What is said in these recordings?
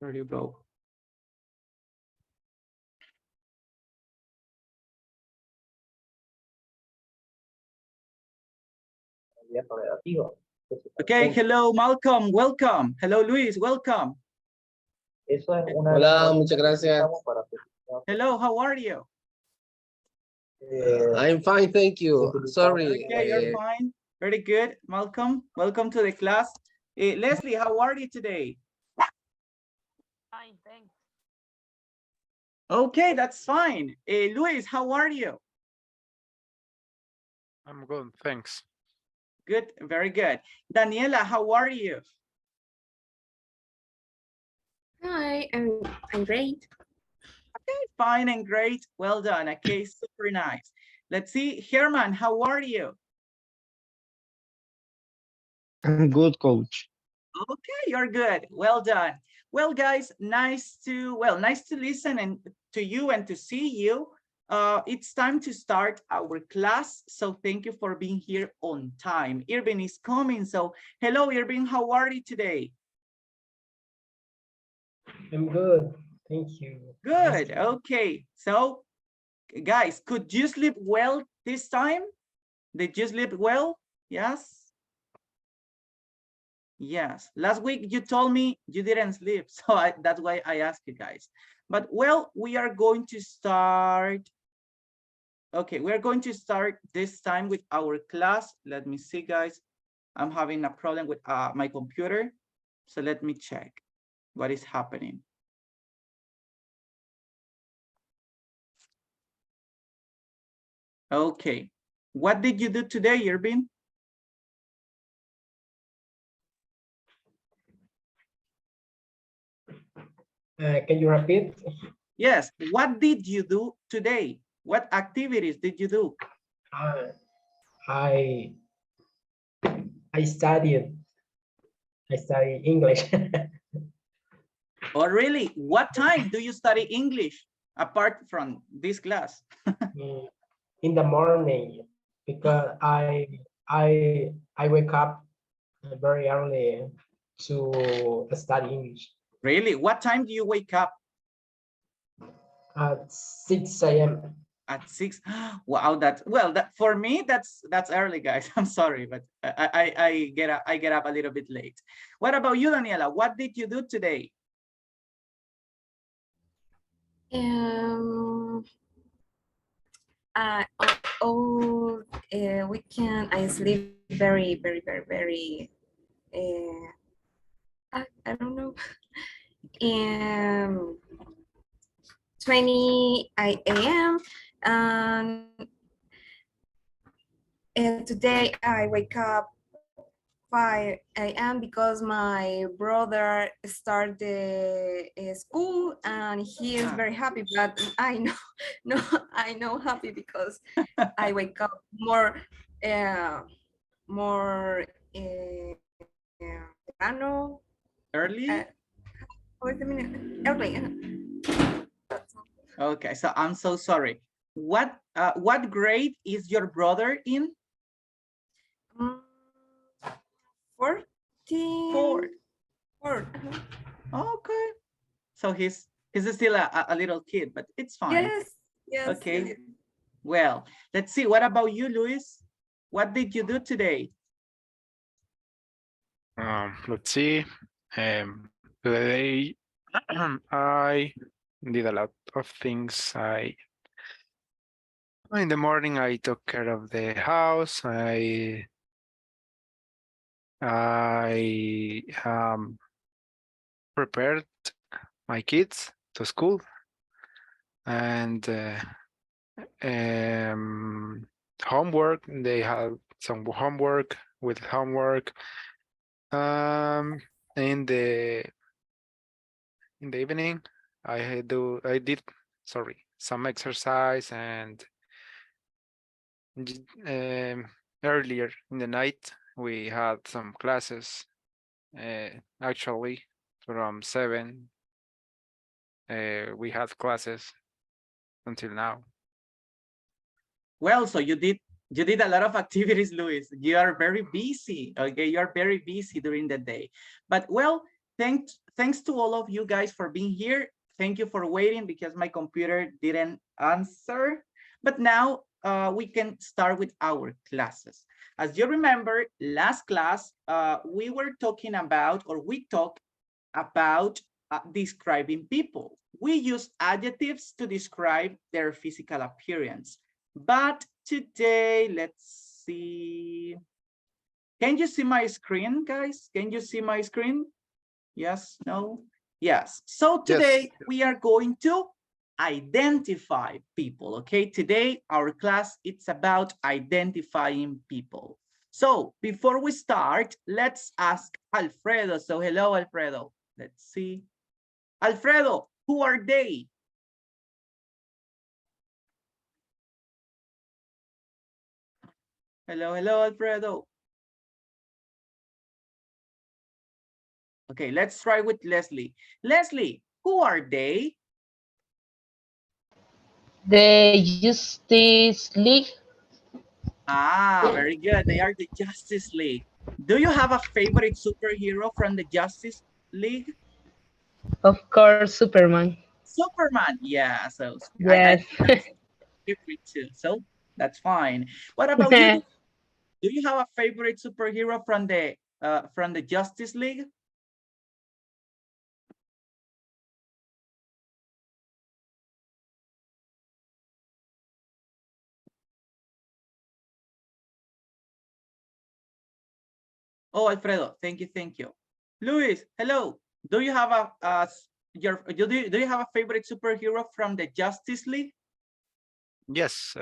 There you go. Okay, hello, Malcolm, welcome. Hello, Luis, welcome. Hola, muchas gracias. Hello, how are you? I'm fine, thank you. Sorry. Okay, you're fine. Very good, Malcolm. Welcome to the class. Leslie, how are you today? Fine, thanks. Okay, that's fine. Luis, how are you? I'm good, thanks. Good, very good. Daniela, how are you? Hi, I'm great. Okay, fine and great. Well done. Okay, super nice. Let's see. Herman, how are you? I'm good, coach. Okay, you're good. Well done. Well, guys, nice to listen and to you and to see you. It's time to start our class. So thank you for being here on time. Irving is coming. So hello, Irving. How are you today? I'm good. Thank you. Good. Okay. So guys, could you sleep well this time? Did you sleep well? Yes. Yes, last week you told me you didn't sleep, so that's why I asked you guys. But well, we are going to start. Okay, we're going to start this time with our class. Let me see, guys. I'm having a problem with my computer, so let me check what is happening. Okay, what did you do today, Irving? Can you repeat? Yes, what did you do today? What activities did you do? I studied. I study English. Oh, really? What time do you study English apart from this class? In the morning, because I wake up very early to study English. Really? What time do you wake up? At 6 a.m. At 6? Wow, that for me that's early, guys. I'm sorry, but I get up a little bit late. What about you, Daniela? What did you do today? All weekend I sleep very, I don't know. 20 a.m. and today I wake up 5 a.m. because my brother started school and he is very happy, but I know happy because I wake up more temprano. Early? Early. Okay, so I'm so sorry. What grade is your brother in? 14. Four. Four. Okay, so he's still a little kid, but it's fine. Yes. Okay. Yes. Well, let's see. What about you, Luis? What did you do today? Let's see. Today I did a lot of things. In the morning I took care of the house. I prepared my kids to school, and homework. They have some homework. With homework, in the evening, I did some exercise, and earlier in the night we had some classes. Actually, from 7, we had classes until now. Well, so you did a lot of activities, Luis. You are very busy. Okay, you are very busy during the day. But well, Thanks to all of you guys for being here. Thank you for waiting because my computer didn't answer. But now we can start with our classes. As you remember, last class, we were talking about, or we talked about describing people. We use adjectives to describe their physical appearance. But today, let's see. Can you see my screen, guys? Can you see my screen? Yes, no? Yes. So today we are going to identify people, okay? Today our class, it's about identifying people. So before we start, let's ask Alfredo. So hello, Alfredo. Let's see. Alfredo, who are they? Hello, hello, Alfredo. Okay, let's try with Leslie. Leslie, who are they? The Justice League. Ah, very good. They are the Justice League. Do you have a favorite superhero from the Justice League? Of course, Superman. Superman. Yeah, so I Yes. that's favorite too. So that's fine. What about you? Do you have a favorite superhero from the Justice League? Oh, Alfredo, thank you, thank you. Luis, hello. Do you have do you have a favorite superhero from the Justice League? Yes.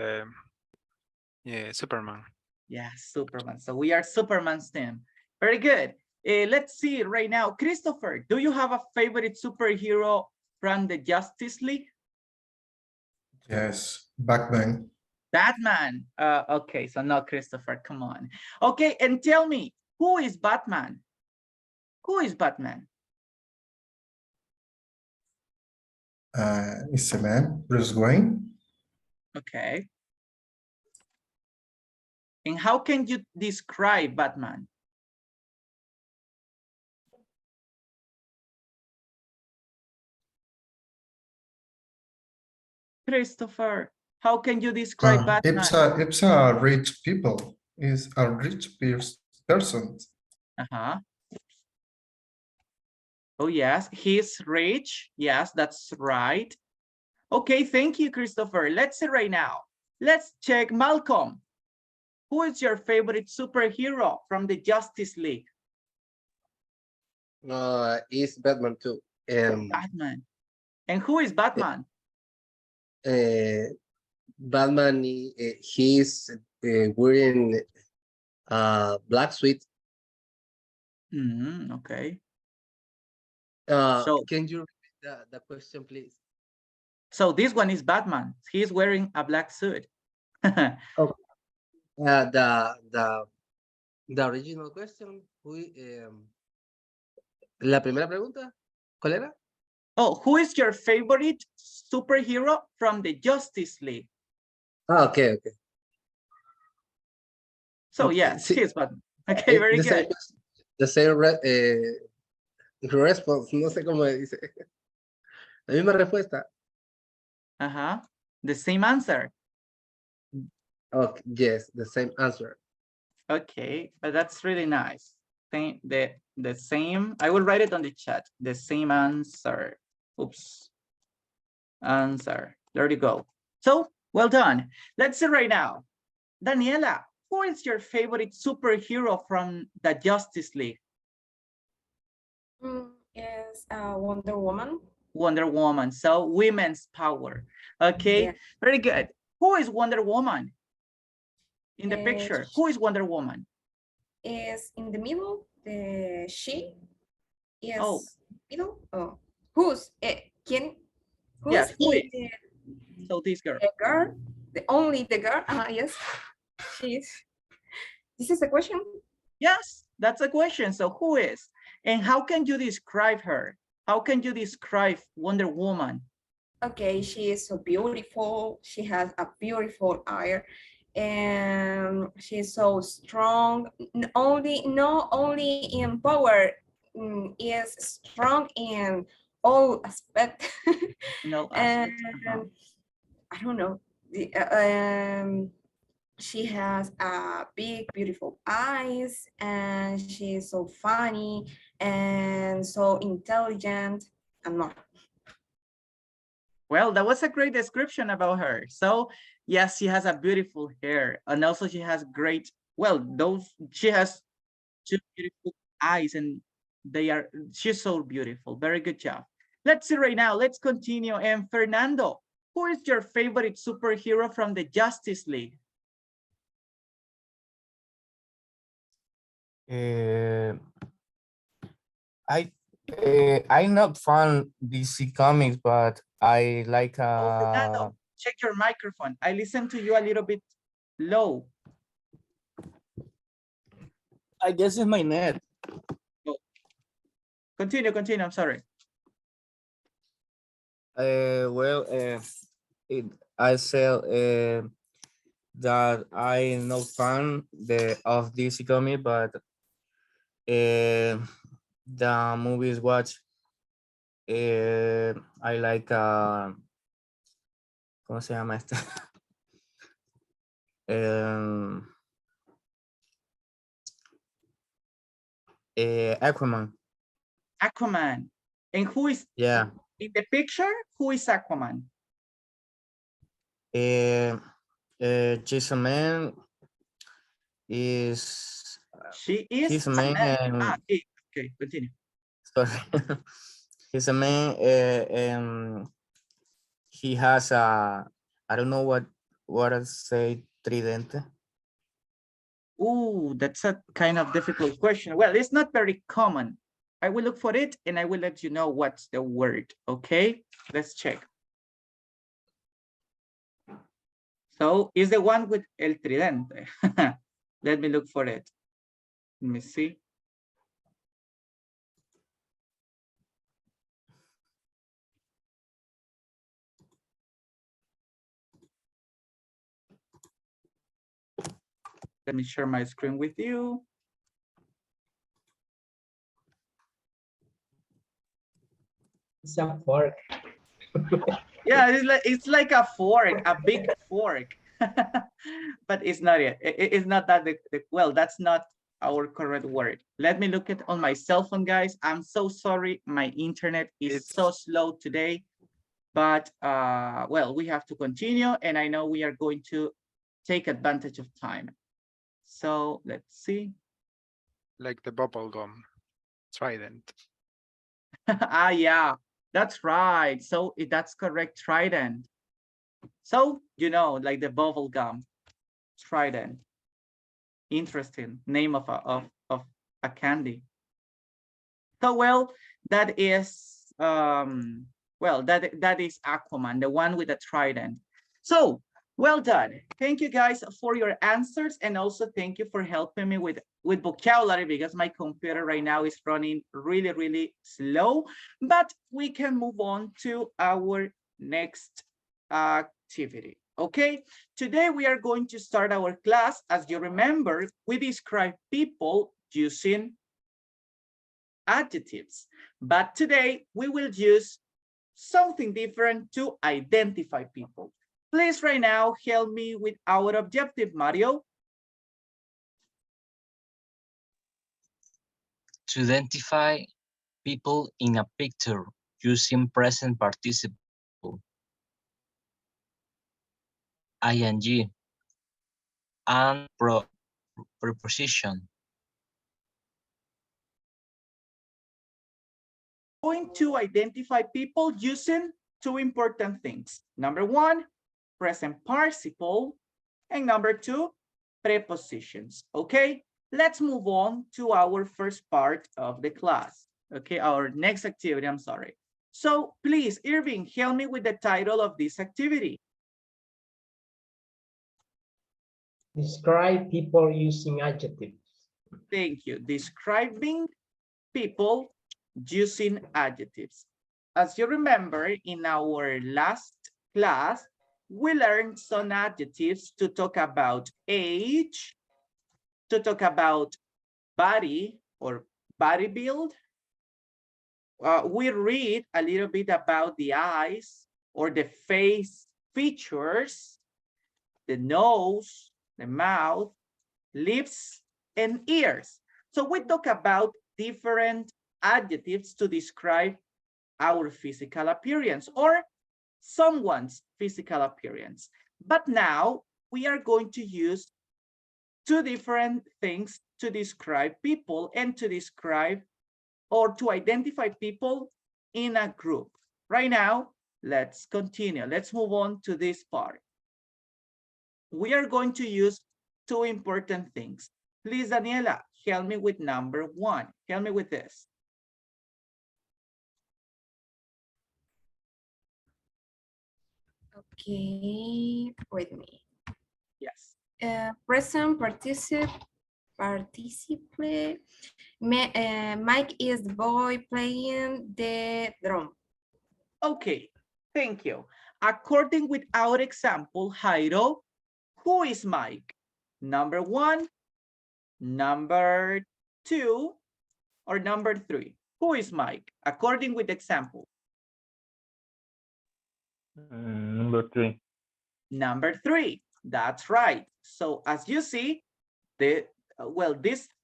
Yeah, Superman. Yeah, Superman. So we are Superman's team. Very good. Let's see right now. Christopher, do you have a favorite superhero from the Justice League? Yes, Batman. Batman. Okay, so not Christopher. Come on. Okay, and tell me, who is Batman? Who is Batman? It's a man, Bruce Wayne. Okay. And how can you describe Batman? Christopher, how can you describe Batman? It's a rich people. Is a rich person. Uh-huh. Oh, yes, he's rich. Yes, that's right. Okay, thank you, Christopher. Let's see right now. Let's check Malcolm. Who is your favorite superhero from the Justice League? Is Batman too. Batman. And who is Batman? Batman, he's wearing black suit. Okay. Can you repeat the question, please? So this one is Batman. He's wearing a black suit. Oh, the original question. La primera pregunta, ¿cuál era? Oh, who is your favorite superhero from the Justice League? Okay. So yes, Sí. he's Batman. Okay, very good. The same response, no sé cómo dice. La misma respuesta. Uh-huh. The same answer. Okay, yes, the same answer. Okay, but that's really nice. The same, I will write it on the chat. The same answer. Oops. Answer. There you go. So, well done. Let's see right now. Daniela, who is your favorite superhero from the Justice League? Is Wonder Woman. Wonder Woman. So women's power. Okay, yeah. Very good. Who is Wonder Woman? In the picture, who is Wonder Woman? Is in the middle, the she. Yes. Oh. Middle. Oh. Who's who's yes, who is? So this girl. The girl. The girl. Yes. She is. This is a question? Yes, that's a question. So who is? And how can you describe her? How can you describe Wonder Woman? Okay, she is so beautiful. She has a beautiful eye. And she's so strong, not only in power, is strong in all aspects. No And aspects. I don't know. She has big, beautiful eyes, and she's so funny and so intelligent and more. Well, that was a great description about her. So yes, she has a beautiful hair, and also she has great, well, she has two beautiful eyes, and she's so beautiful. Very good job. Let's see right now. Let's continue. And Fernando, who is your favorite superhero from the Justice League? I'm not fan DC comics, but I like Oh, Fernando, check your microphone. I listen to you a little bit low. I guess it's my net. Oh. Continue. I'm sorry. I said that I'm not fan of DC comic, but the movies watch. I like ¿cómo se llama este? Aquaman. Aquaman. And who is Yeah. in the picture? Who is Aquaman? Jason Man is She is he's a a man man. and Okay, continue. sorry. He's a man and he has a I don't know what I say tridente. Ooh, that's a kind of difficult question. Well, it's not very common. I will look for it and I will let you know what's the word. Okay, let's check. So is the one with el tridente. Let me look for it. Let me see. Let me share my screen with you. It's a fork. Yeah, it's like a fork, a big fork. But it's not it. It's not that well, that's not our correct word. Let me look at on my cell phone, guys. I'm so sorry. My internet is so slow today. But well, we have to continue, and I know we are going to take advantage of time. So let's see. Like the bubble gum trident. Yeah, that's right. So that's correct, trident. So, like the bubble gum, trident. Interesting name of a candy. So, well, that is well, that is Aquaman, the one with the trident. So, well done. Thank you guys for your answers, and also thank you for helping me with vocabulary, because my computer right now is running really, really slow. But we can move on to our next activity. Okay, today we are going to start our class. As you remember, we describe people using adjectives, but today we will use something different to identify people. Please right now help me with our objective, Mario. To identify people in a picture using present participle, ing, and preposition. Going to identify people using two important things. Number one, present participle, and number two, prepositions. Okay, let's move on to our first part of the class. Okay, our next activity, I'm sorry. So please, Irving, help me with the title of this activity. Describe people using adjectives. Thank you. Describing people using adjectives. As you remember, in our last class, we learned some adjectives to talk about age, to talk about body or body build, we read a little bit about the eyes or the face features, the nose, the mouth, lips, and ears. So we talk about different adjectives to describe our physical appearance or someone's physical appearance. But now we are going to use two different things to describe people and to describe or to identify people in a group. Right now, let's continue. Let's move on to this part. We are going to use two important things. Please, Daniela, help me with number one. Help me with this. Okay, with me. Yes. Present participle. Mike is the boy playing the drum. Okay, thank you. According with our example, Jairo, who is Mike? Number one, number two, or number three? Who is Mike? According with the example. Number 3. Number three, that's right. So as you see, these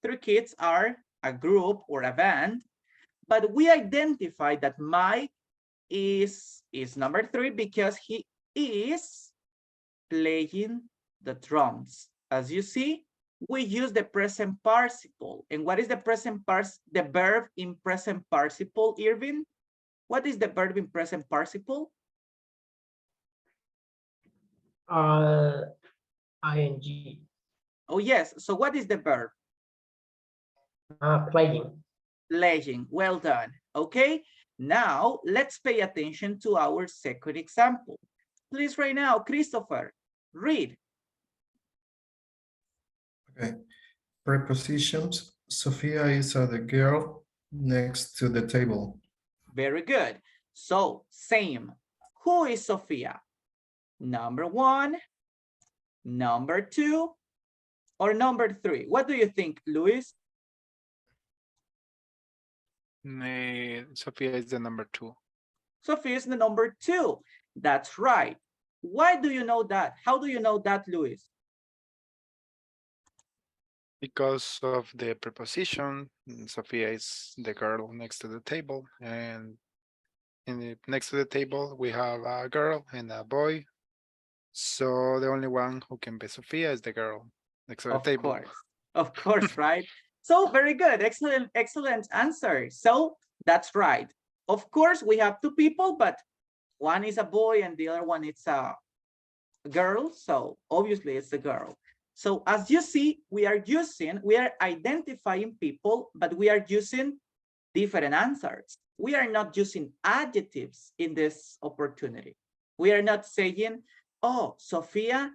three kids are a group or a band, but we identify that Mike is number three because he is playing the drums. As you see, we use the present participle. And what is the the verb in present participle, Irvin? What is the verb in present participle? ing. Oh, yes. So what is the verb? Playing. Playing. Well done. Okay. Now let's pay attention to our second example. Please, right now, Christopher, read. Okay. Prepositions. Sophia is the girl next to the table. Very good. So same. Who is Sophia? Number one, number two, or number three? What do you think, Luis? Sophia is the number 2. Sophia is the number two. That's right. Why do you know that? How do you know that, Luis? Because of the preposition, Sophia is the girl next to the table, and next to the table we have a girl and a boy. So the only one who can be Sophia is the girl next to the table. Of course, right? So very good, excellent answer. So that's right. Of course, we have two people, but one is a boy and the other one is a girl. So obviously it's a girl. So as you see, we are identifying people, but we are using different answers. We are not using adjectives in this opportunity. We are not saying, oh, Sophia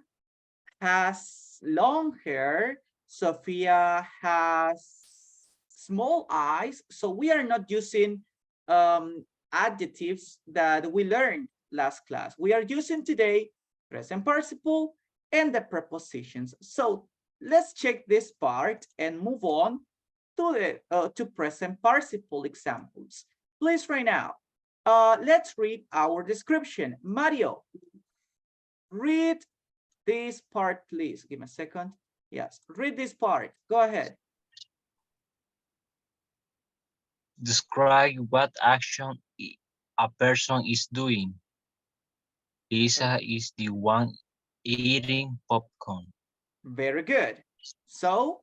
has long hair, Sophia has small eyes. So we are not using adjectives that we learned last class. We are using today present participle and the prepositions. So let's check this part and move on to the present participle examples. Please, right now, let's read our description. Mario, read this part, please. Give me a second. Yes, read this part. Go ahead. Describe what action a person is doing. Lisa is the one eating popcorn. Very good. So,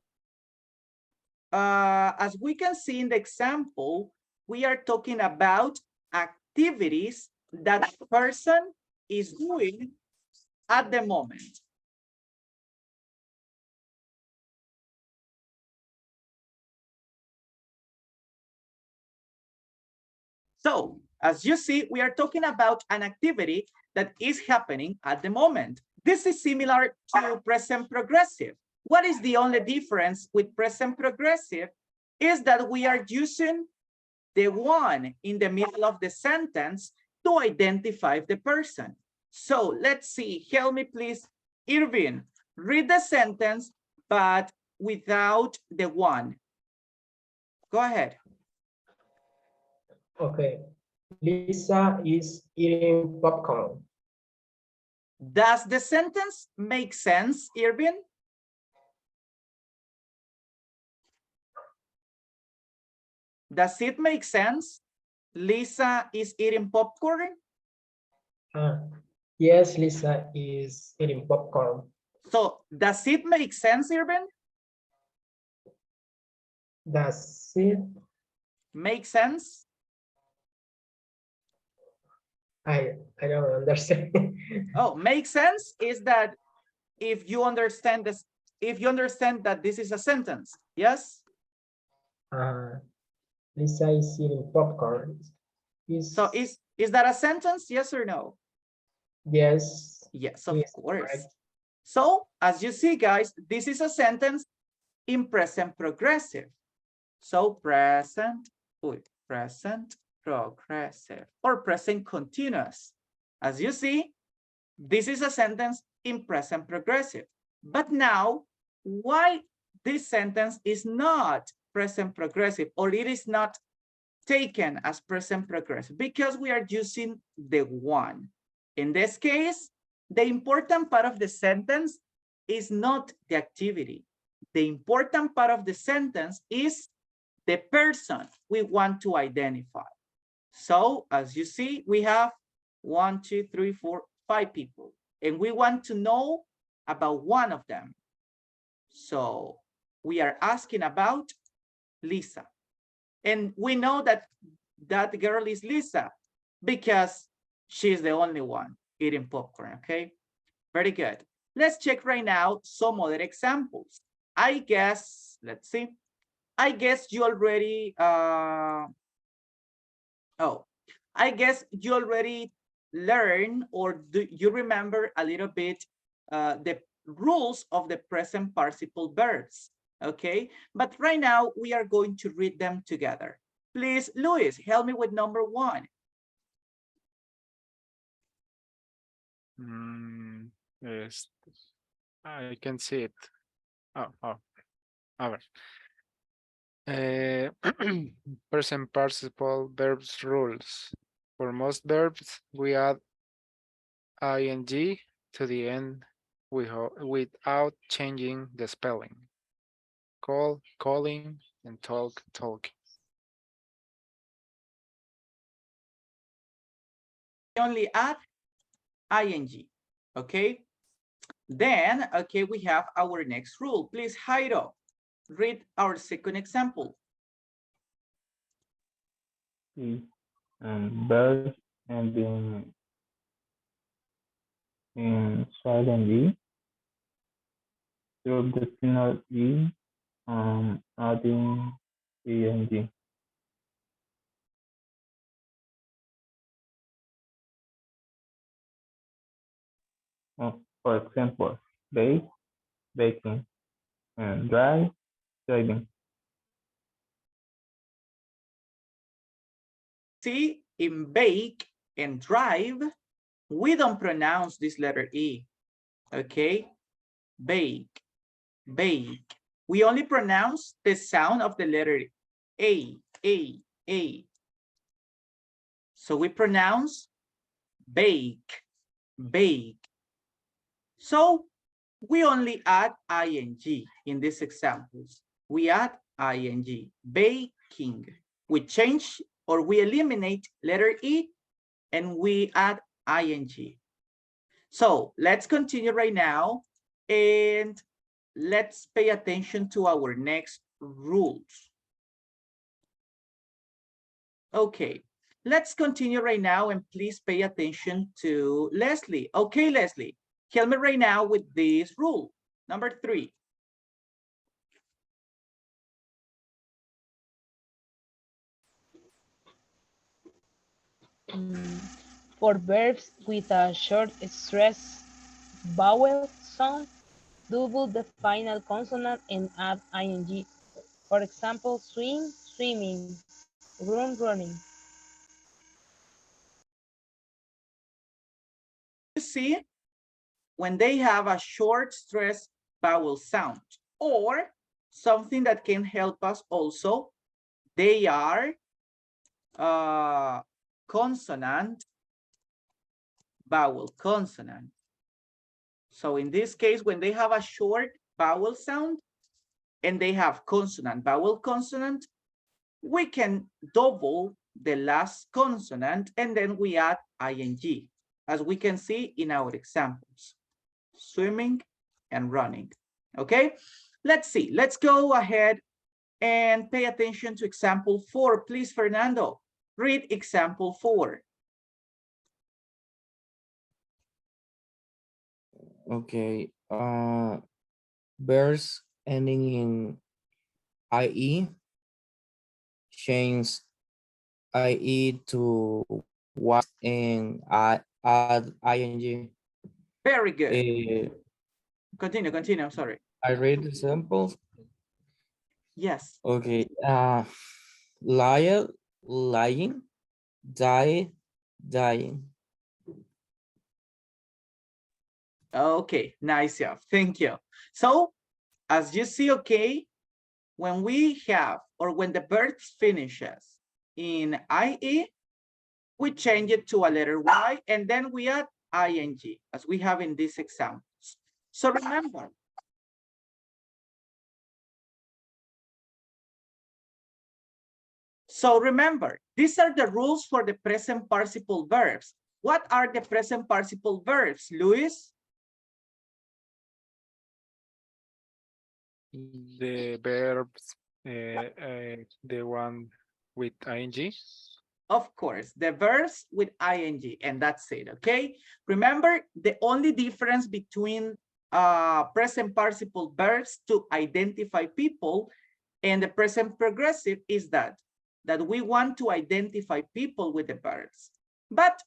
as we can see in the example, we are talking about activities that a person is doing at the moment. So, as you see, we are talking about an activity that is happening at the moment. This is similar to present progressive. What is the only difference with present progressive is that we are using the one in the middle of the sentence to identify the person. So let's see, help me please, Irvin, read the sentence, but without the one. Go ahead. Okay. Lisa is eating popcorn. Does the sentence make sense, Irvin? Does it make sense? Lisa is eating popcorn? Yes, Lisa is eating popcorn. So does it make sense, Irvin? Does it? Make sense? I don't understand. Oh, make sense is that if you understand this, if you understand that this is a sentence, yes? Lisa is eating popcorn. So is that a sentence, yes or no? Yes. Yes, of Yes, course. correct. So as you see, guys, this is a sentence in present progressive. So present progressive or present continuous. As you see, this is a sentence in present progressive. But now, why this sentence is not present progressive or it is not taken as present progressive? Because we are using the one. In this case, the important part of the sentence is not the activity. The important part of the sentence is the person we want to identify. So as you see, we have 1, 2, 3, 4, 5 people, and we want to know about one of them. So we are asking about Lisa. And we know that that girl is Lisa because she's the only one eating popcorn, okay? Very good. Let's check right now some other examples. I guess, let's see. I guess you already, I guess you already learned or do you remember a little bit the rules of the present participle verbs, okay? But right now we are going to read them together. Please, Luis, help me with number 1. Yes, I can see it. All right. Present participle verbs rules. For most verbs, we add ing to the end without changing the spelling. Call, calling, and talk, talking. We only add ing, okay? Then, okay, we have our next rule. Please, Jairo, read our second example. Verbs ending in silent E through the final E, adding ing. For example, bake, baking, and drive, driving. See, in bake and drive, we don't pronounce this letter E, okay? Bake, bake. We only pronounce the sound of the letter A. So we pronounce bake, bake. So we only add ing in these examples. We add ing, baking. We change or we eliminate letter E and we add ing. So let's continue right now and let's pay attention to our next rules. Okay, let's continue right now and please pay attention to Leslie. Okay, Leslie, help me right now with this rule. Number 3. For verbs with a short stress vowel sound, double the final consonant and add ing. For example, swim, swimming, run, running. You see, when they have a short stress vowel sound or something that can help us also, they are consonant, vowel, consonant. So in this case, when they have a short vowel sound and they have consonant, vowel, consonant, we can double the last consonant and then we add ing, as we can see in our examples, swimming and running. Okay, let's see. Let's go ahead and pay attention to example 4. Please, Fernando, read example 4. Okay. Verbs ending in IE change IE to was and add ing. Very good. Continue, I'm sorry. I read the samples. Yes. Okay. Liar, lying, die, dying. Okay, nice job. Thank you. So, as you see, okay, when we have, or when the verb finishes in IE, we change it to a letter Y, and then we add ing, as we have in these examples. So remember, these are the rules for the present participle verbs. What are the present participle verbs, Luis? The verbs, the one with ing. Of course, the verbs with ing, and that's it, okay? Remember, the only difference between present participle verbs to identify people and the present progressive is that we want to identify people with the verbs. But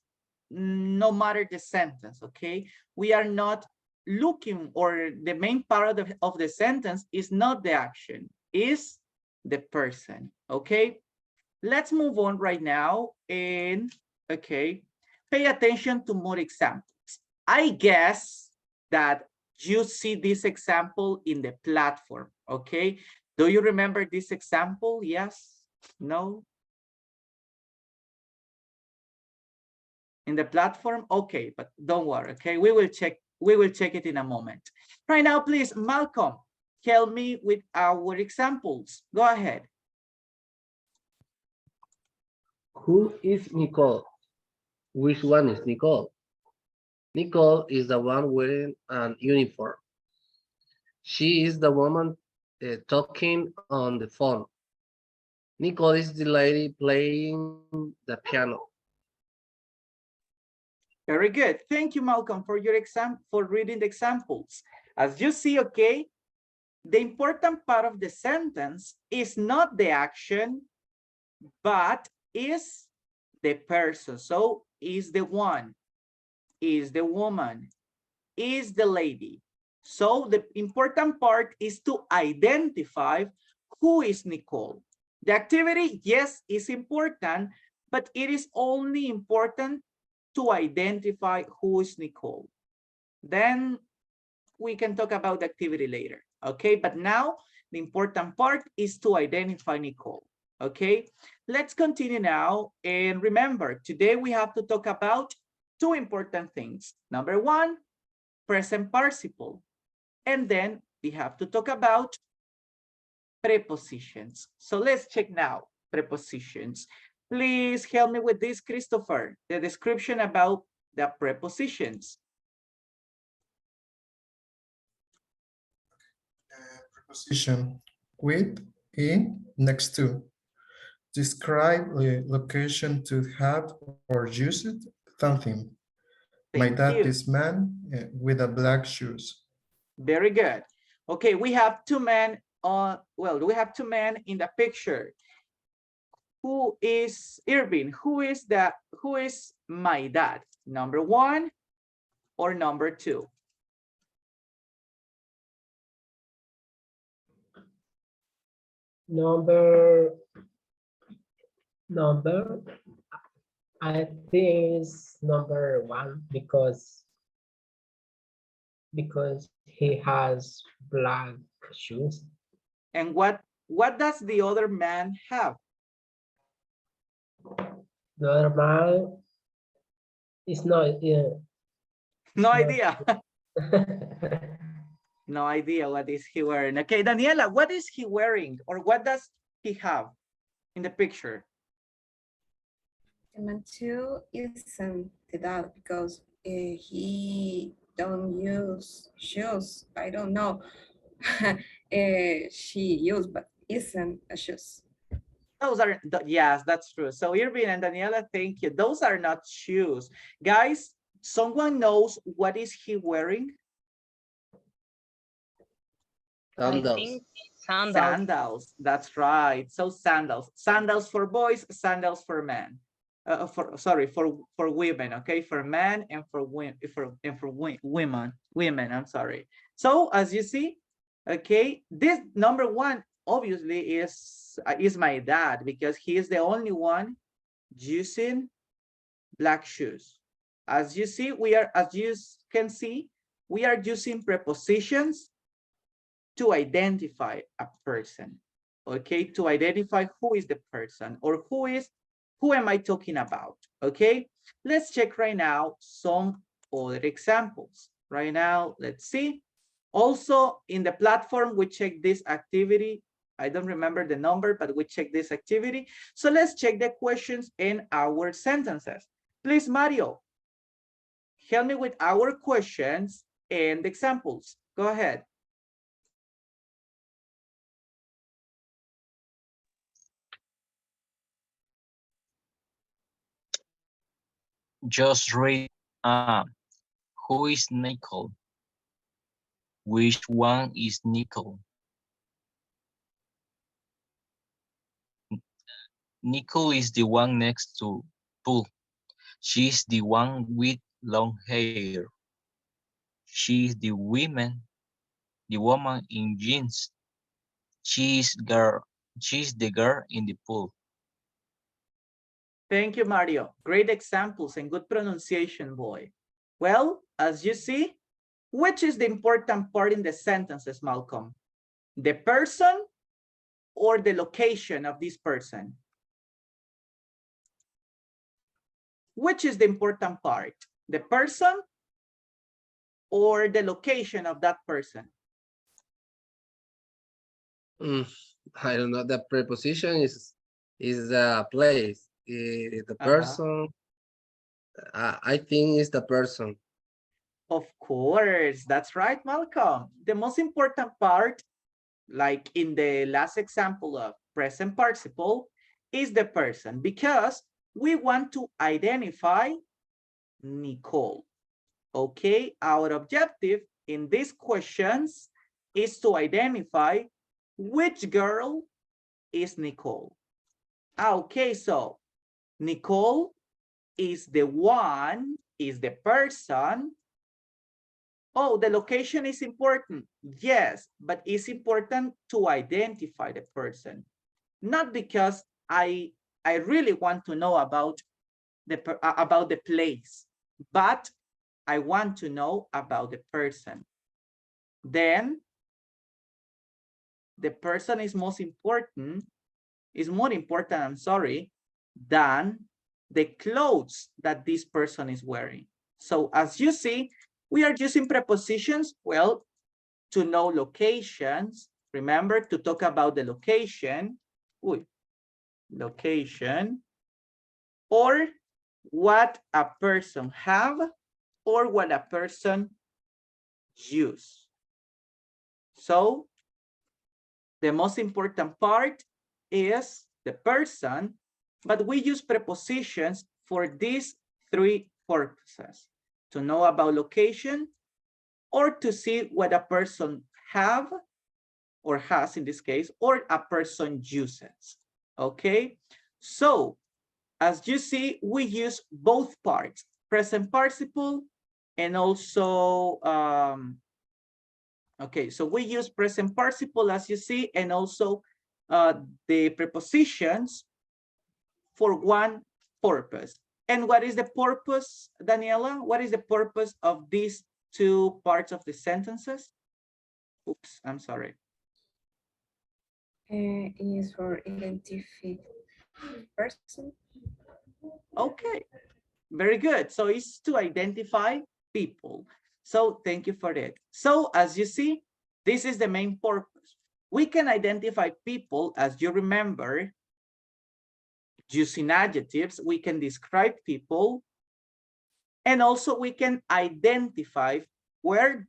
no matter the sentence, okay? We are not looking, or the main part of the sentence is not the action, is the person, okay? Let's move on right now and, okay, pay attention to more examples. I guess that you see this example in the platform, okay? Do you remember this example? Yes? No? In the platform? Okay, but don't worry, okay? We will check it in a moment. Right now, please, Malcolm, help me with our examples. Go ahead. Who is Nicole? Which one is Nicole? Nicole is the one wearing an uniform. She is the woman talking on the phone. Nicole is the lady playing the piano. Very good. Thank you, Malcolm, for your for reading the examples. As you see, okay, the important part of the sentence is not the action, but is the person. So is the one, is the woman, is the lady. So the important part is to identify who is Nicole. The activity, yes, is important, but it is only important to identify who is Nicole. Then we can talk about the activity later, okay? But now the important part is to identify Nicole, okay? Let's continue now. And remember, today we have to talk about two important things. Number one, present participle. And then we have to talk about prepositions. So let's check now, prepositions. Please help me with this, Christopher, the description about the prepositions. Preposition with, in, next to. Describe the location to have or use it, something. My dad is man with a black shoes. Very good. Okay, we have two men on, well, we have two men in the picture. Who is Irving? Who is my dad? Number one or number two? Number, I think is number one because he has black shoes. And what does the other man have? Normal is not, yeah, No not. idea. No idea what is he wearing. Okay, Daniela, what is he wearing or what does he have in the picture? The man too isn't that because he don't use shoes. I don't know. She used, but isn't a shoes. Those are, yes, that's true. So Irving and Daniela, thank you. Those are not shoes. Guys, someone knows what is he wearing? I Sandals. think sandals. Sandals, that's right. So sandals, sandals for boys, sandals for men. Sorry, for women, okay, for men and for women, women. I'm sorry. So as you see, okay, this number one obviously is my dad because he is the only one using black shoes. As you see, as you can see, we are using prepositions to identify a person, okay, to identify who is the person or who am I talking about, okay? Let's check right now some other examples. Right now, let's see. Also in the platform, we check this activity. I don't remember the number, but we check this activity. So let's check the questions in our sentences. Please, Mario, help me with our questions and examples. Go ahead. Just read. Who is Nicole? Which one is Nicole? Nicole is the one next to Paul. She's the one with long hair. She's the woman in jeans. She's the girl in the pool. Thank you, Mario. Great examples and good pronunciation, boy. Well, as you see, which is the important part in the sentences, Malcolm? The person or the location of this person? Which is the important part? The person or the location of that person? I don't know. The preposition is the place. The person. I think is the person. Of course, that's right, Malcolm. The most important part, like in the last example of present participle, is the person because we want to identify Nicole. Okay, our objective in these questions is to identify which girl is Nicole. Okay, so Nicole is the one, is the person. Oh, the location is important. Yes, but it's important to identify the person. Not because I really want to know about the place, but I want to know about the person. Then the person is more important, I'm sorry, than the clothes that this person is wearing. So as you see, we are using prepositions, well, to know locations. Remember to talk about the location, location, or what a person have, or what a person use. So the most important part is the person, but we use prepositions for these three purposes: to know about location, or to see what a person have or has in this case, or a person uses. Okay, so as you see, we use both parts, present participle and also okay, so we use present participle as you see, and also the prepositions for one purpose. And what is the purpose, Daniela? What is the purpose of these two parts of the sentences? Oops, I'm sorry. Is for person. Okay, very good. So it's to identify people. So thank you for that. So as you see, this is the main purpose. We can identify people, as you remember, using adjectives. We can describe people, and also we can identify where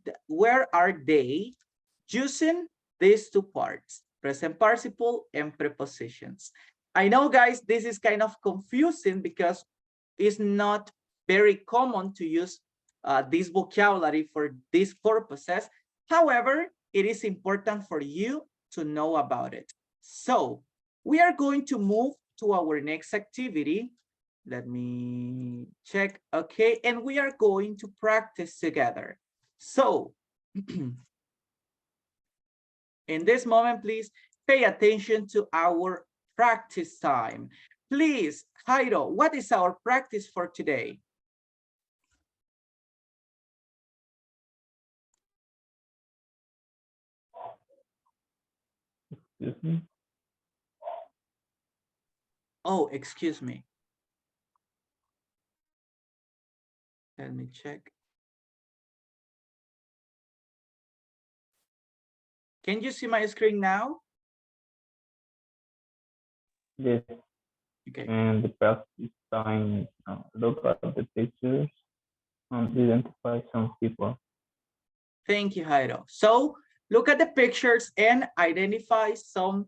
are they using these two parts, present participle and prepositions. I know, guys, this is kind of confusing because it's not very common to use this vocabulary for these purposes. However, it is important for you to know about it. So we are going to move to our next activity. Let me check. Okay, and we are going to practice together. So in this moment, please pay attention to our practice time. Please, Jairo, what is our practice for today? Excuse me. Oh, excuse me. Let me check. Can you see my screen now? Yes. Okay. And the practice time, look at the pictures and identify some people. Thank you, Jairo. So look at the pictures and identify some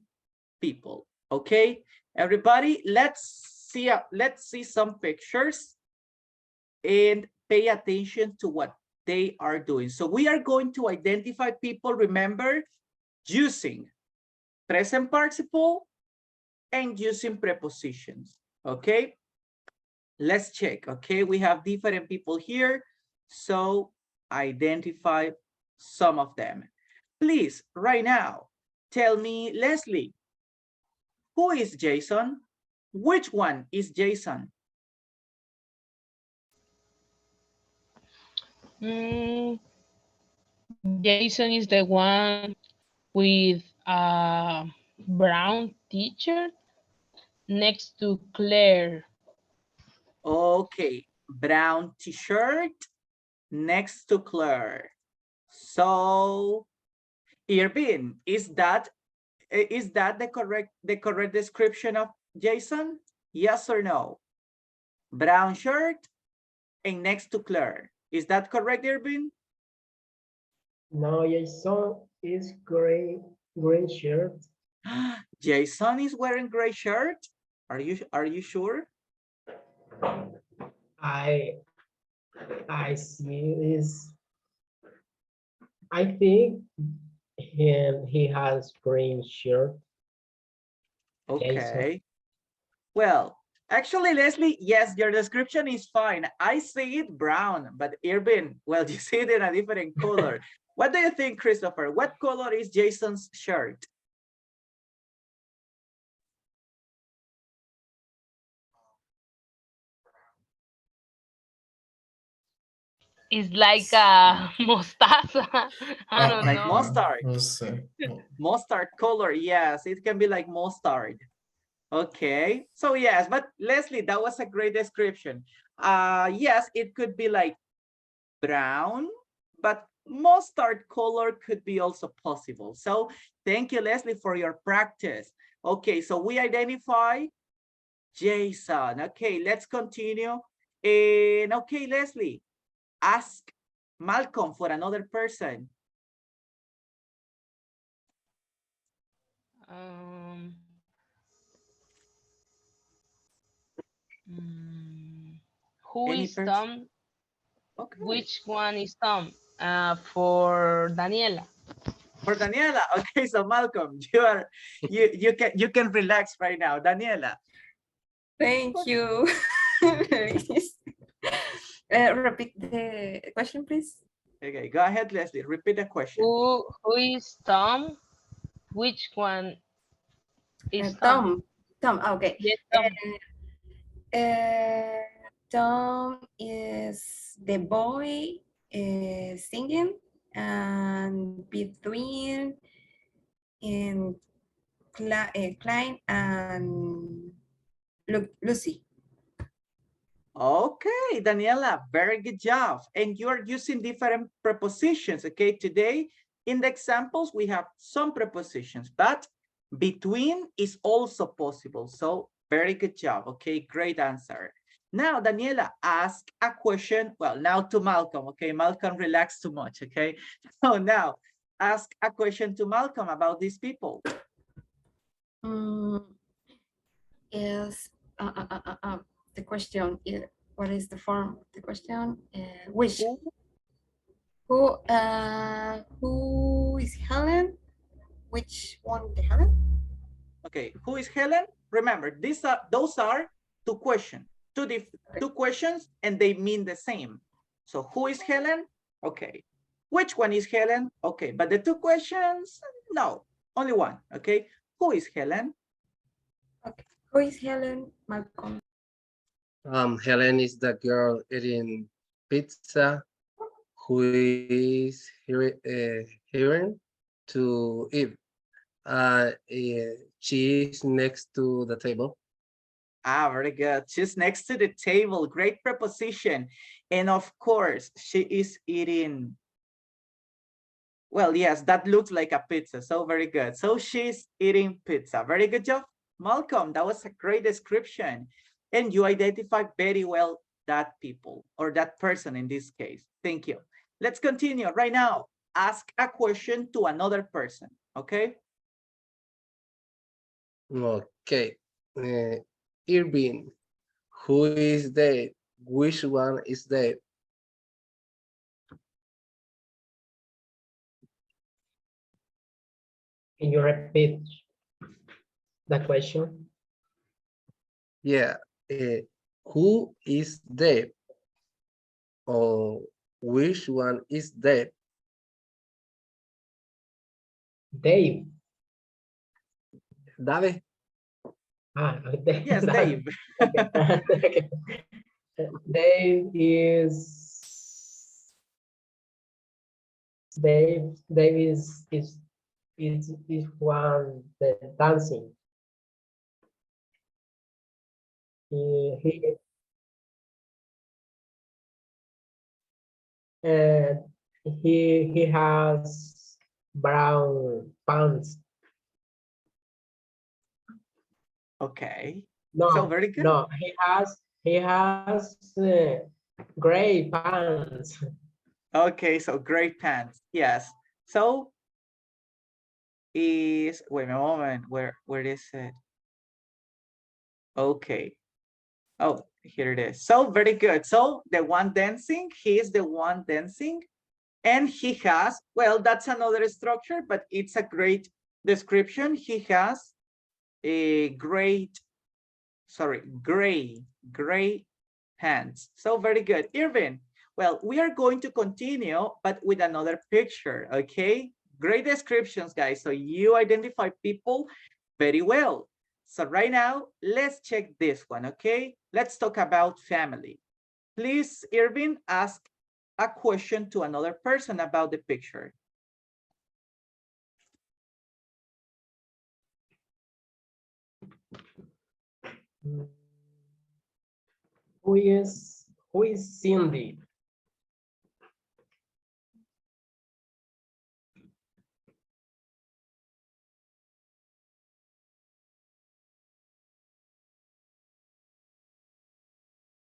people. Okay, everybody, let's see some pictures and pay attention to what they are doing. So we are going to identify people, remember, using present participle and using prepositions. Okay, let's check. Okay, we have different people here, so identify some of them. Please, right now, tell me, Leslie, who is Jason? Which one is Jason? Mm, Jason is the one with a brown t-shirt next to Claire. Okay, brown t-shirt next to Claire. So, Irvin, is that the correct description of Jason? Yes or no? Brown shirt and next to Claire. Is that correct, Irvin? No, Jason is green shirt. Jason is wearing gray shirt. Are you sure? I I see this. I think he has green shirt. Jason. Okay. Well, actually, Leslie, yes, your description is fine. I see it brown, but Irvin, well, you see it in a different color. What do you think, Christopher? What color is Jason's shirt? It's like a mostaza. I don't Like know. mustard. Let's see. Mustard color, yes, it can be like mustard. Okay, so yes, but Leslie, that was a great description. Yes, it could be like brown, but mustard color could be also possible. So thank you, Leslie, for your practice. Okay, so we identify Jason. Okay, let's continue. And okay, Leslie, ask Malcolm for another person. Um, mm, who Any is person? Tom? Okay. Which one is Tom? For Daniela. For Daniela. Okay, so Malcolm, you can relax right now. Daniela. Thank you. Repeat the question, please. Okay, go ahead, Leslie. Repeat the question. Who is Tom? Which one is Tom? Tom. Tom. Okay. Yes, Tom. Tom is the boy singing, and between Klein and Lucy. Okay, Daniela, very good job. And you are using different prepositions, okay? Today, in the examples, we have some prepositions, but between is also possible. So very good job, okay? Great answer. Now, Daniela, ask a question. Well, now to Malcolm, okay? Malcolm relaxed too much, okay? So now, ask a question to Malcolm about these people. Is the question is, what is the form of the question? Which? Who is Helen? Which one is Helen? Okay, who is Helen? Remember, those are two questions, two questions, and they mean the same. So who is Helen? Okay. Which one is Helen? Okay, but the two questions, no, only one. Okay, who is Helen? Okay, who is Helen? Malcolm. Helen is the girl eating pizza who is here to eat. She is next to the table. Ah, very good. She's next to the table. Great preposition. And of course, she is eating. Well, yes, that looks like a pizza. So very good. So she's eating pizza. Very good job, Malcolm. That was a great description. And you identified very well that people or that person in this case. Thank you. Let's continue right now. Ask a question to another person, okay? Okay. Irving, who is there? Which one is there? Can you repeat the question? Yeah. Who is there? Or which one is there? Dave. Dave. Dave. Yes, Dave. Okay. Dave is one the dancing. He and he has brown pants. Okay. No, So very good. no, he has gray pants. Okay, so great pants. Yes. So is wait a moment. Where is it? Okay. Oh, here it is. So very good. So the one dancing, he is the one dancing, and he has, well, that's another structure, but it's a great description. He has a gray pants. So very good. Irvin, well, we are going to continue, but with another picture, okay? Great descriptions, guys. So you identify people very well. So right now, let's check this one, okay? Let's talk about family. Please, Irvin, ask a question to another person about the picture. Who is Cindy?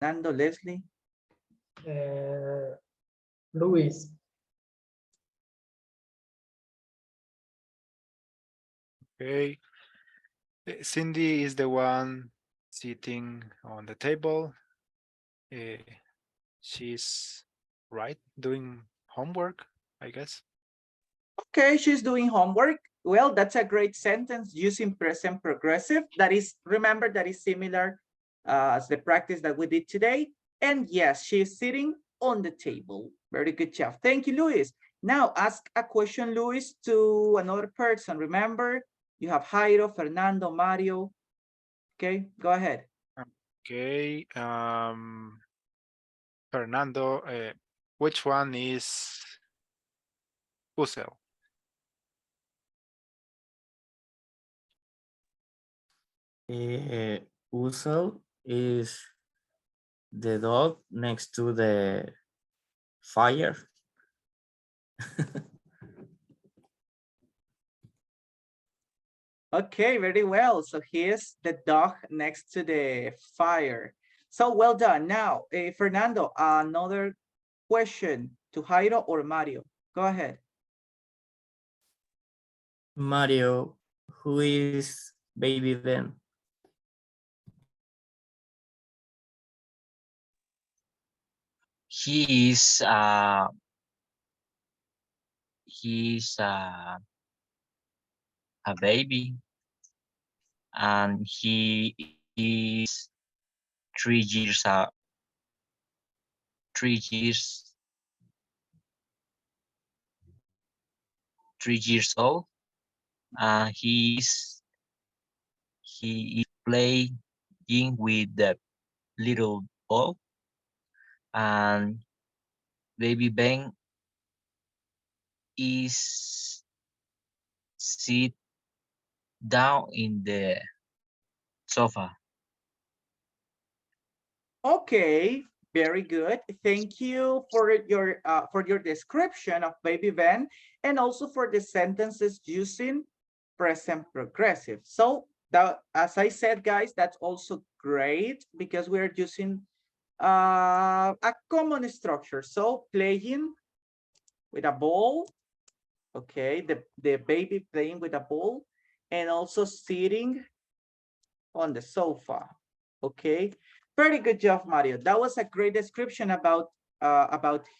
Nando, Leslie. Luis. Okay. Cindy is the one sitting on the table. She's right doing homework, I guess. Okay, she's doing homework. Well, that's a great sentence using present progressive. That is, remember, that is similar as the practice that we did today. And yes, she's sitting on the table. Very good job. Thank you, Luis. Now ask a question, Luis, to another person. Remember, you have Jairo, Fernando, Mario. Okay, go ahead. Okay. Fernando, which one is Uzel? puzzle is the dog next to the fire. Okay, very well. So here's the dog next to the fire. So well done. Now, Fernando, another question to Jairo or Mario. Go ahead. Mario, who is baby Ben? He is he's a baby, and he is 3 years 3 years 3 years old. He is playing with the little ball, and baby Ben is sit down in the sofa. Okay, very good. Thank you for your description of baby Ben and also for the sentences using present progressive. So that, as I said, guys, that's also great because we're using a common structure. So playing with a ball, okay, the baby playing with a ball, and also sitting on the sofa, okay. Very good job, Mario. That was a great description about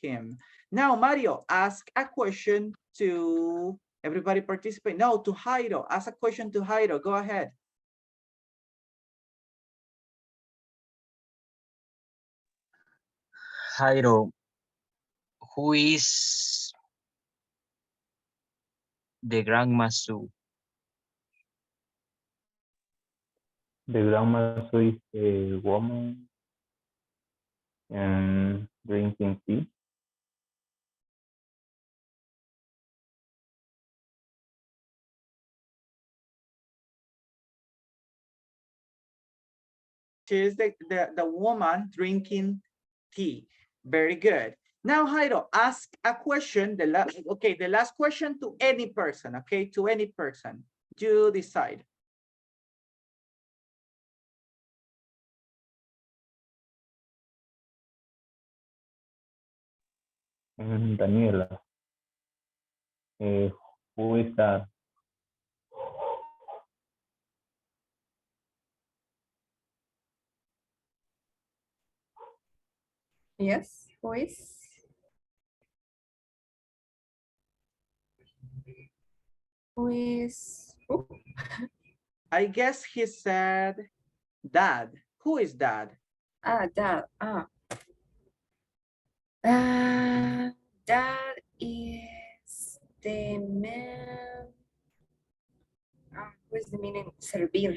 him. Now, Mario, ask a question to everybody participate. No, to Jairo. Ask a question to Jairo. Go ahead. Jairo, who is the grandma Sue? The grandma is a woman and drinking tea. She is the woman drinking tea. Very good. Now, Jairo, ask a question. The last question to any person, okay? To any person. You decide. And Daniela, who is that? Yes, who is? Who is? Who? I guess he said dad. Who is dad? That. That is the man. What is the meaning? Servir.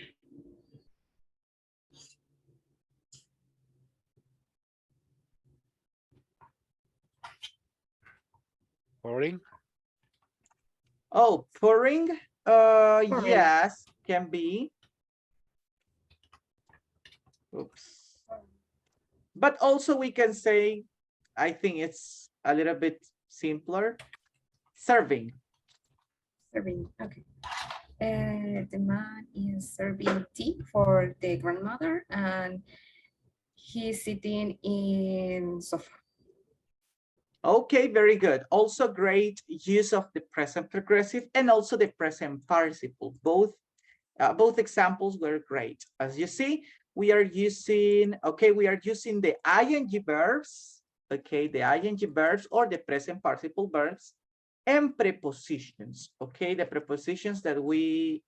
Pouring. Oh, pouring. Pouring. Yes, can be. Oops. But also we can say, I think it's a little bit simpler. Serving. Serving. Okay. The man is serving tea for the grandmother, and he's sitting in sofa. Okay, very good. Also great use of the present progressive and also the present participle. Both examples were great. As you see, we are using the ing verbs, okay, the ing verbs or the present participle verbs and prepositions, okay, the prepositions that we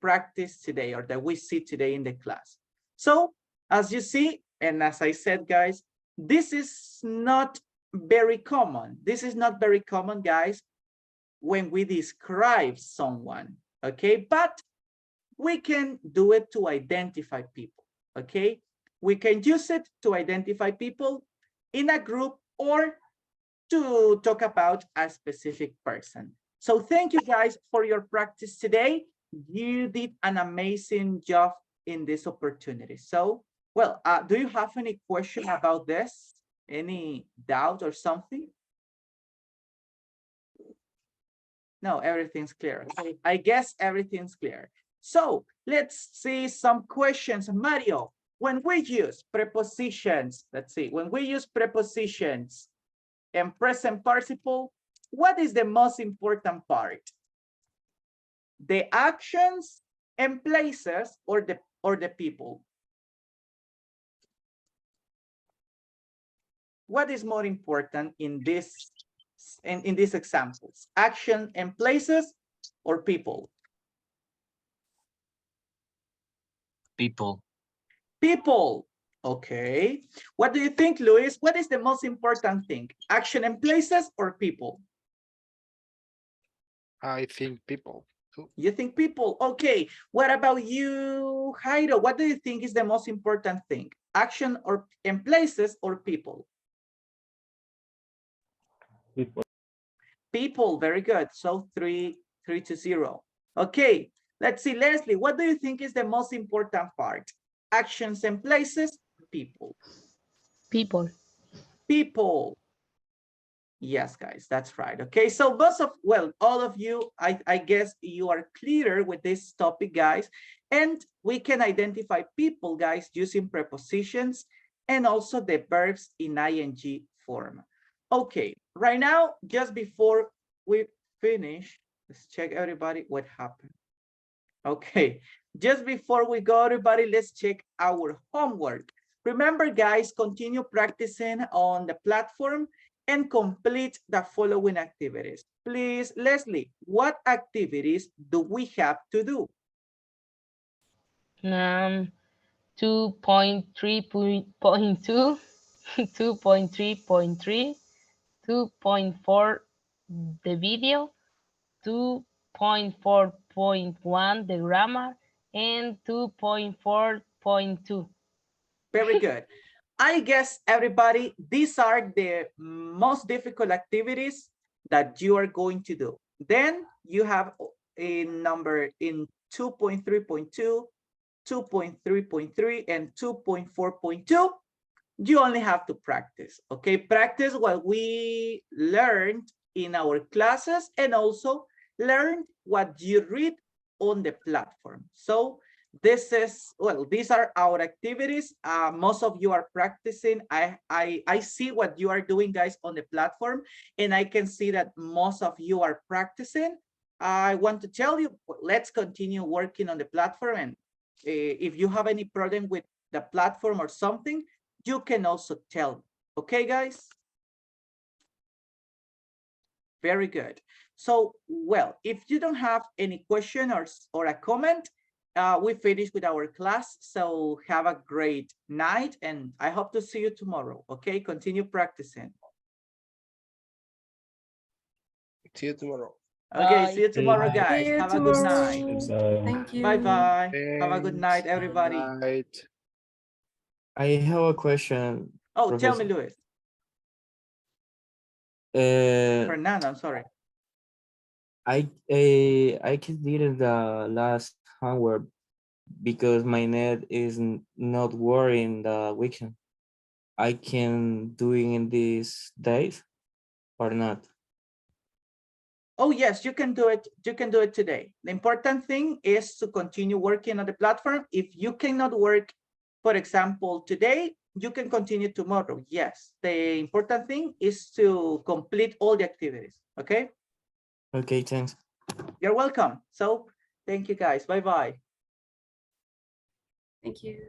practice today or that we see today in the class. So as you see, and as I said, guys, this is not very common. This is not very common, guys, when we describe someone, okay? But we can do it to identify people, okay? We can use it to identify people in a group or to talk about a specific person. So thank you guys for your practice today. You did an amazing job in this opportunity. So, well, do you have any question about this? Any doubt or something? No, everything's clear. I guess everything's clear. So let's see some questions. Mario, when we use prepositions, let's see, when we use prepositions and present participle, what is the most important part? The actions and places or the people? What is more important in this in these examples? Action and places or people? People. People. Okay. What do you think, Luis? What is the most important thing? Action and places or people? I think people. You think people? Okay. What about you, Jairo? What do you think is the most important thing? Action or and places or people? People. People. Very good. So 3-0. Okay. Let's see, Leslie. What do you think is the most important part? Actions and places, people. People. People. Yes, guys, that's right. Okay, so well, all of you, I guess you are clear with this topic, guys, and we can identify people, guys, using prepositions and also the verbs in ing form. Okay, right now, just before we finish, let's check everybody what happened. Okay, just before we go, everybody, let's check our homework. Remember, guys, continue practicing on the platform and complete the following activities. Please, Leslie, what activities do we have to do? 2.3.2, 2.3.3, 2.4 the video, 2.4.1 the grammar, and 2.4.2. Very good. I guess, everybody, these are the most difficult activities that you are going to do. Then you have in 2.3.2, 2.3.3, and 2.4.2. You only have to practice, okay? Practice what we learned in our classes and also learn what you read on the platform. So this is, well, these are our activities. Most of you are practicing. I see what you are doing, guys, on the platform, and I can see that most of you are practicing. I want to tell you, let's continue working on the platform, and if you have any problem with the platform or something, you can also tell me. Okay, guys? Very good. So, well, if you don't have any question or a comment, we finished with our class. So have a great night, and I hope to see you tomorrow. Okay, continue practicing. See you tomorrow. Okay, Bye. see you tomorrow, Bye. guys. See you Have a good night. tomorrow. Thank you. Bye-bye. Have a good Thanks. night, everybody. Night. I have a question. Oh, tell me, Professor. Luis. Uh, Fernando, I'm sorry. I completed the last homework because my net is not working the weekend. I can do it in these days or not? Oh, yes, you can do it. You can do it today. The important thing is to continue working on the platform. If you cannot work, for example, today, you can continue tomorrow. Yes, the important thing is to complete all the activities. Okay. Okay, thanks. You're welcome. So thank you, guys. Bye-bye. Thank you.